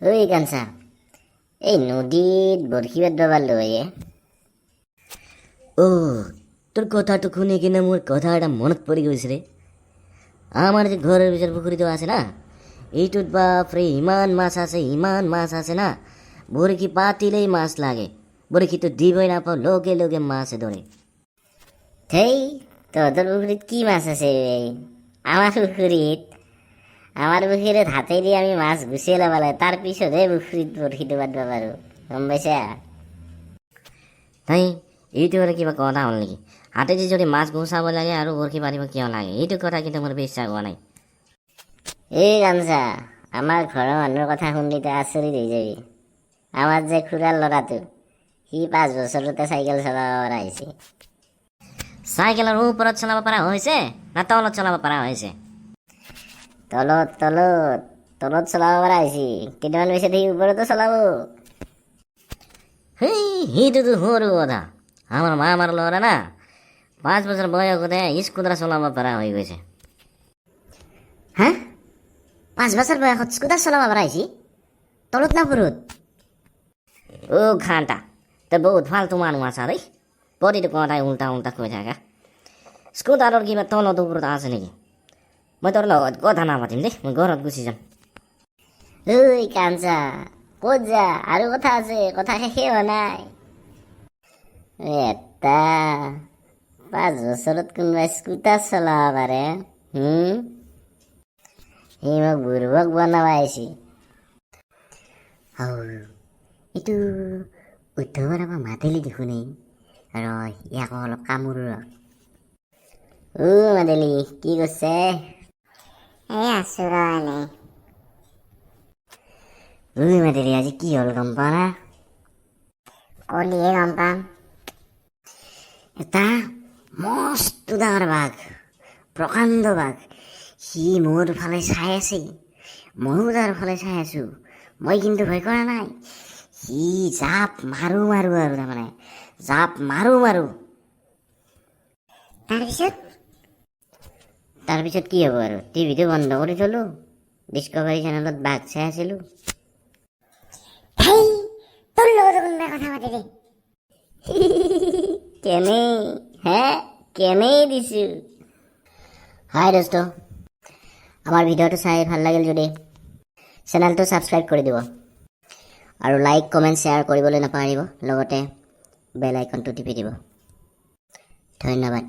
ঐ কাঞ্চা, এই নদীত বৰশী বাদ পাৰলো তোৰ কথাটো শুনি কিনে মোৰ কথা এটা মনত পৰি গৈছে ৰে। আমাৰ যে ঘৰৰ পিছৰ পুখুৰীটো আছে না, এইটোত বাপৰে ইমান মাছ আছে না, বৰশী পাতিলেই মাছ লাগে। বৰশীটো দিবই নাপাওঁ, লগে লগে মাছে ধৰে। ধেই, তহঁতৰ পুখুৰীত কি মাছ আছে আমাৰ পুখুৰীত হাতেদি আমি মাছ গুচিয়ে ল'ব লাগে, তাৰ পিছতহে পুখুৰীত বৰশীটো বাদ পাৰোঁ, গম পাইছা? তাই এইটো আৰু কিবা কথা হ'ল নেকি? হাতেদি যদি মাছ গুচাব লাগে আৰু বৰশী পাতিব কিয় লাগে? এইটো কথা কিন্তু মোৰ বিশ্বাস হোৱা নাই। এই কাঞ্চা, আমাৰ ঘৰৰ মানুহৰ কথা শুনিলে তই আচৰিত হৈ যাবি। আমাৰ যে খুৰাৰ ল'ৰাটো, সি 5 বছৰতে চাইকেল চলাব পৰা হৈছে। চাইকেলৰ ওপৰত চলাব পৰা হৈছে না তলত চলাব পৰা হৈছে? তলত তলত তলত চলাব পৰা হৈছে, কেইটামান পিছত সি ওপৰতো চলাব। সেইটোতো সৰু কথা। আমাৰ মামাৰ ল'ৰা না 5 বছৰ বয়সতে স্কুটাৰ চলাব পৰা হৈ গৈছে। হা? 5 বছৰ বয়সত স্কুটাৰ চলাব পৰা হৈছে? তলত না ওপৰত? ঘাণ্টা, তই বহুত ফাল্টু মানুহ আছা দেই। প্ৰতিটো কথাই উল্টা উল্টা কৈ থাকা। স্কুটাৰৰ কিবা তলত ওপৰত আছে নেকি? মই তোৰ লগত কথা নাপাতিম দেই, মই ঘৰত গুচি যাম। ঐ কাঞ্চা, ক'ত যা? আৰু কথা আছে, কথা শেষেই হোৱা নাই। এটা 5 বছৰত কোনোবাই স্কুটাৰ চলাব পাৰে? সি মোক বুৰ্বক বনাব আহিছে। এইটো উদ্ধৱৰ আকৌ মাতেলি দেখোন ৰ, ইয়াক অলপ কামোৰো ৰ। মাদেলি, কি কৰিছে? আছো ৰ এনেই। মাদেলি, আজি কি হ'ল গম পোৱা না? কলিহে গম পাম। এটা মস্ত ডাঙৰ বাঘ, প্ৰকাণ্ড বাঘ, সি মোৰ ফালে চাই আছে, ময়ো তাৰ ফালে চাই আছো। মই কিন্তু ভয় কৰা নাই। সি জাপ মাৰো আৰু তাৰমানে জাপ মাৰো। তাৰপিছত কি হ'ব আৰু? টিভিটো বন্ধ কৰি থলো, ডিস্কভাৰী চেনেলত বাঘ চাই আছিলো। তোৰ লগত কোনোবাই কথা পাতি দে। কেনেই দিছো। হাই দোস্ত, আমাৰ ভিডিঅ'টো চাই ভাল লাগিল যদি চেনেলটো ছাবস্ক্ৰাইব কৰি দিব আৰু লাইক কমেণ্ট শ্বেয়াৰ কৰিবলৈ নাপাহৰিব, লগতে বেল আইকনটো টিপি দিব। ধন্যবাদ।